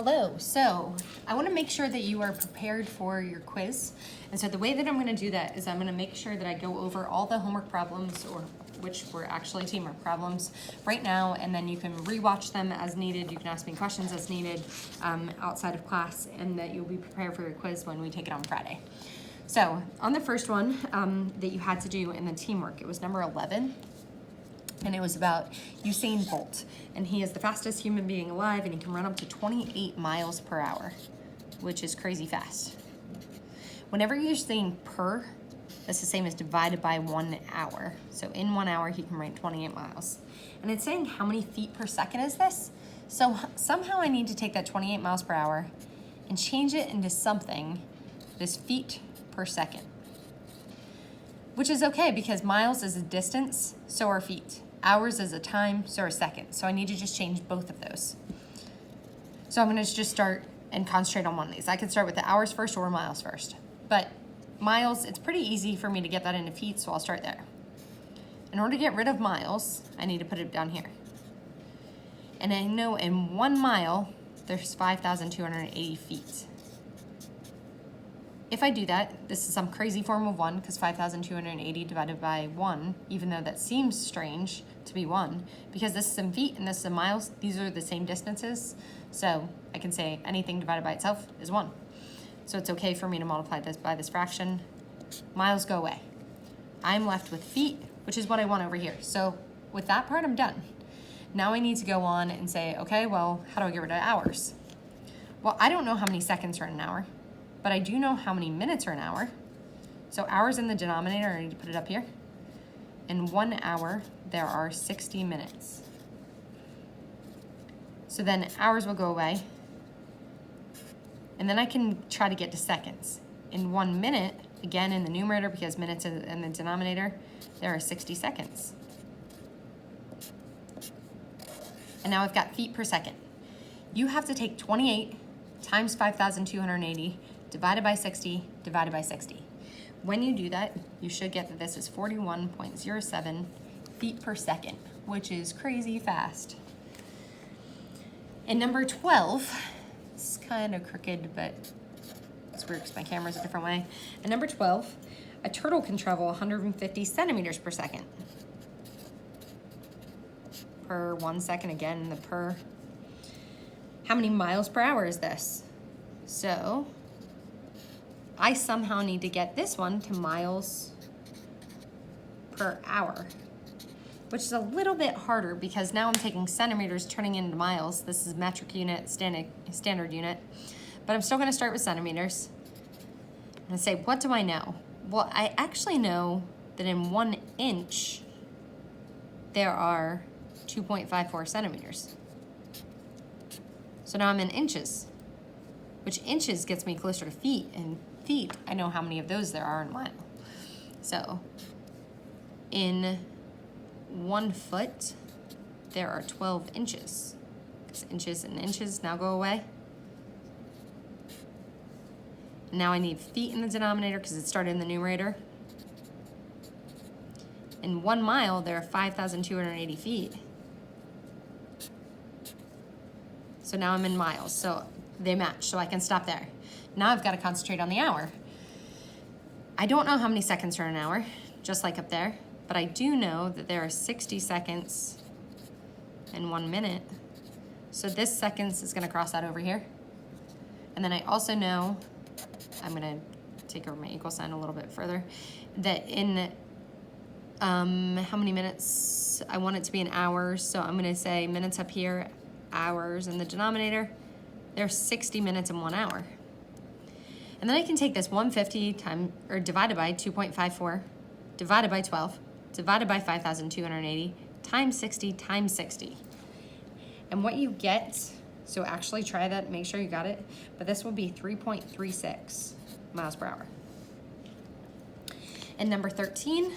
Hello, so I want to make sure that you are prepared for your quiz. And so the way that I'm going to do that is I'm going to make sure that I go over all the homework problems, or which were actually teamwork problems, right now, and then you can rewatch them as needed. You can ask me questions as needed outside of class, and that you'll be prepared for your quiz when we take it on Friday. So on the first one that you had to do in the teamwork, it was number 11. And it was about Usain Bolt. And he is the fastest human being alive, and he can run up to 28 miles per hour, which is crazy fast. Whenever you're saying per, that's the same as divided by 1 hour. So in 1 hour, he can run 28 miles. And it's saying how many feet per second is this? So somehow I need to take that 28 miles per hour and change it into something, this feet per second. Which is okay, because miles is a distance, so are feet. Hours is a time, so are seconds. So I need to just change both of those. So I'm gonna just start and concentrate on one of these. I could start with the hours first or miles first. But miles, it's pretty easy for me to get that into feet, so I'll start there. In order to get rid of miles, I need to put it down here. And I know in 1 mile, there's 5,280 feet. If I do that, this is some crazy form of 1, because 5,280 divided by 1, even though that seems strange to be 1, because this is in feet and this is in miles, these are the same distances, so I can say anything divided by itself is 1. So it's okay for me to multiply this by this fraction. Miles go away. I'm left with feet, which is what I want over here. So with that part, I'm done. Now I need to go on and say, okay, well, how do I get rid of hours? Well, I don't know how many seconds are in an hour, but I do know how many minutes are an hour. So hours in the denominator, I need to put it up here. In 1 hour, there are 60 minutes. So then hours will go away. And then I can try to get to seconds. In 1 minute, again in the numerator, because minutes is in the denominator, there are 60 seconds. And now I've got feet per second. You have to take 28 times 5,280 divided by 60, divided by 60. When you do that, you should get that this is 41.07 feet per second, which is crazy fast. And number 12, it's kind of crooked, but it's weird because my camera's a different way. And number 12, a turtle can travel 150 centimeters per second. Per 1 second, again, the per. How many miles per hour is this? So I somehow need to get this one to miles per hour, which is a little bit harder because now I'm taking centimeters turning into miles. This is metric unit, standard unit, but I'm still gonna start with centimeters. I'm gonna say, what do I know? Well, I actually know that in 1 inch, there are 2.54 centimeters. So now I'm in inches, which inches gets me closer to feet, and feet, I know how many of those there are in a mile. So in 1 foot, there are 12 inches. Because inches and inches now go away. Now I need feet in the denominator because it started in the numerator. In 1 mile, there are 5,280 feet. So now I'm in miles, so they match, so I can stop there. Now I've got to concentrate on the hour. I don't know how many seconds are in an hour, just like up there, but I do know that there are 60 seconds in 1 minute. So this seconds is gonna cross that over here. And then I also know, I'm gonna take over my equal sign a little bit further, that in how many minutes, I want it to be in hours, so I'm gonna say minutes up here, hours in the denominator. There's 60 minutes in 1 hour. And then I can take this 150 divided by 2.54, divided by 12, divided by 5,280, times 60, times 60. And what you get, so actually try that, make sure you got it, but this will be 3.36 miles per hour. And number 13,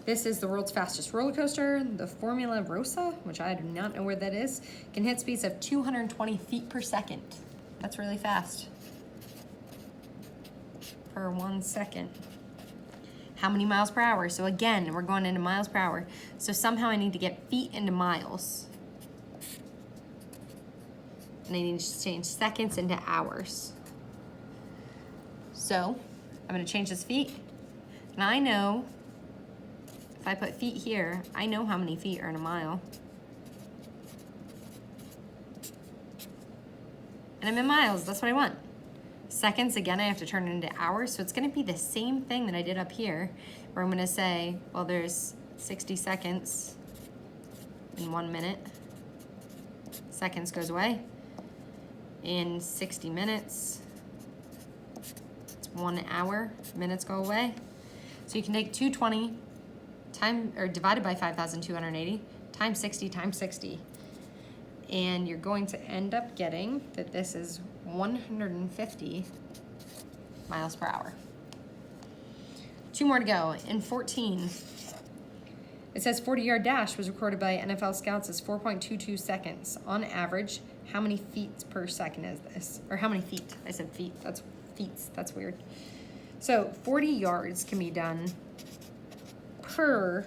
this is the world's fastest roller coaster, the Formula Rossa, which I do not know where that is, can hit speeds of 220 feet per second. That's really fast. Per 1 second. How many miles per hour? So again, we're going into miles per hour. So somehow I need to get feet into miles. and I need to change seconds into hours. So I'm gonna change this feet, and I know if I put feet here, I know how many feet are in a mile. And I'm in miles, that's what I want. Seconds, again, I have to turn it into hours, so it's gonna be the same thing that I did up here, where I'm gonna say, well, there's 60 seconds in 1 minute. Seconds goes away. In 60 minutes, it's 1 hour, minutes go away. So you can take 220 divided by 5,280 times 60 times 60. And you're going to end up getting that this is 150 miles per hour. 2 more to go. In 14, it says 40-yard dash was recorded by NFL scouts as 4.22 seconds. On average, how many feet per second is this? Or how many feet? I said feet. That's feet. That's weird. So 40 yards can be done per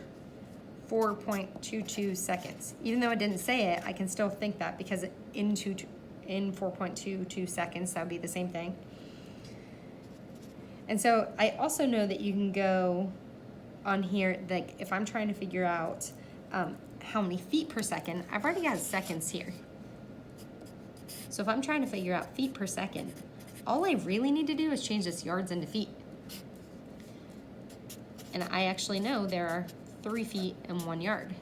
4.22 seconds. Even though I didn't say it, I can still think that because in 4.22 seconds, that would be the same thing. And so I also know that you can go on here, like if I'm trying to figure out how many feet per second, I've already got seconds here. So if I'm trying to figure out feet per second, all I really need to do is change this yards into feet. And I actually know there are 3 feet and 1 yard.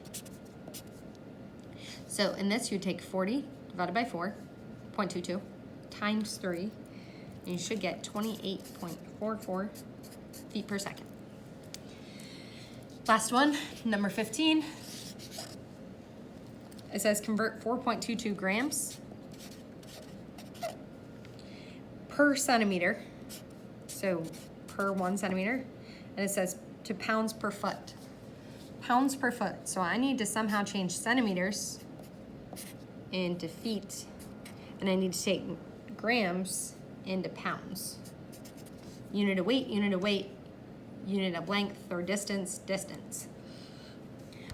So in this, you take 40 divided by 4.22 times 3, and you should get 28.44 feet per second. Last one, number 15. It says convert 4.22 grams per centimeter, so per 1 centimeter, and it says to pounds per foot. Pounds per foot. So I need to somehow change centimeters into feet, and I need to take grams into pounds. Unit of weight, unit of weight, unit of length or distance, distance.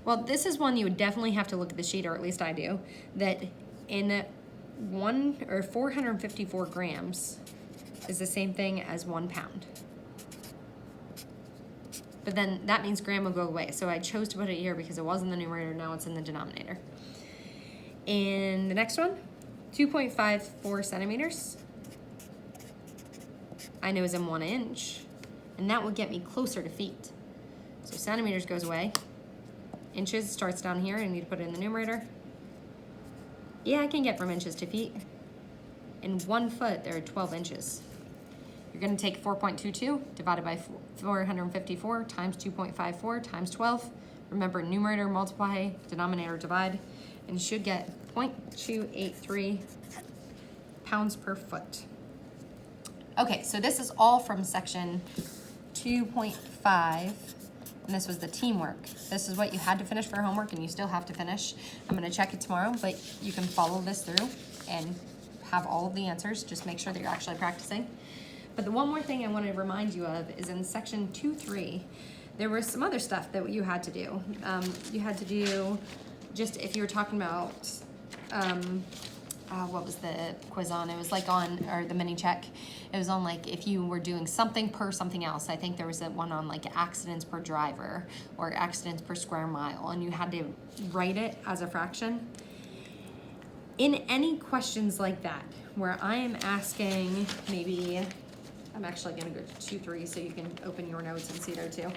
Well, this is one you would definitely have to look at the sheet, or at least I do, that in 454 grams is the same thing as 1 pound. But then that means gram will go away. So I chose to put it here because it was in the numerator, now it's in the denominator. And the next one, 2.54 centimeters. I know is in 1 inch, and that will get me closer to feet. So centimeters goes away. Inches starts down here, and I need to put it in the numerator. Yeah, I can get from inches to feet. In 1 foot, there are 12 inches. You're gonna take 4.22 divided by 454 times 2.54 times 12. Remember, numerator multiply, denominator divide, and you should get 0.283 pounds per foot. Okay, so this is all from section 2.5, and this was the teamwork. This is what you had to finish for homework, and you still have to finish. I'm gonna check it tomorrow, but you can follow this through and have all of the answers. Just make sure that you're actually practicing. But the one more thing I want to remind you of is in section 2.3, there was some other stuff that you had to do. You had to do, just if you were talking about, what was the quiz on? It was like on, or the mini check. It was on like if you were doing something per something else. I think there was that one on like accidents per driver or accidents per square mile, and you had to write it as a fraction. In any questions like that, where I am asking maybe, I'm actually gonna go to 2.3 so you can open your notes and see there too.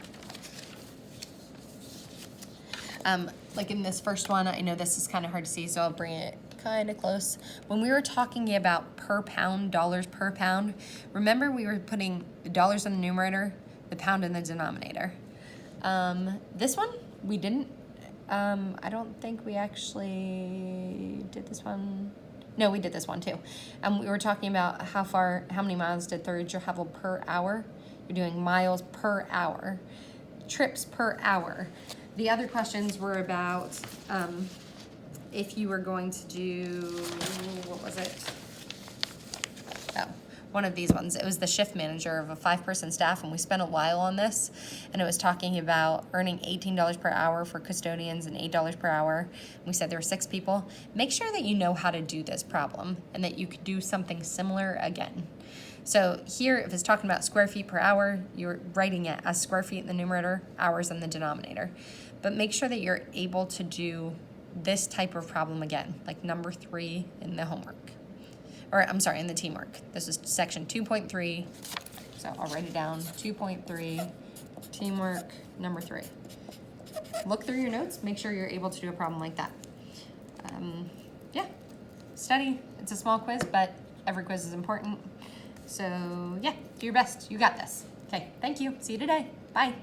Like in this first one, I know this is kind of hard to see, so I'll bring it kind of close. When we were talking about per pound, dollars per pound, remember we were putting the dollars in the numerator, the pound in the denominator. This one, we didn't. I don't think we actually did this one. No, we did this one too. We were talking about how many miles did Third travel per hour. You're doing miles per hour, trips per hour. The other questions were about if you were going to do, what was it? Oh, one of these ones. It was the shift manager of a 5-person staff, and we spent a while on this, and it was talking about earning $18 per hour for custodians and $8 per hour. We said there were 6 people. Make sure that you know how to do this problem and that you could do something similar again. So here, if it's talking about square feet per hour, you're writing it as square feet in the numerator, hours in the denominator. But make sure that you're able to do this type of problem again, like number 3 in the homework. Or I'm sorry, in the teamwork. This is section 2.3. So I'll write it down, 2.3, teamwork, number 3. Look through your notes, make sure you're able to do a problem like that. Yeah, study. It's a small quiz, but every quiz is important. So yeah, do your best. You got this. Okay, thank you. See you today. Bye.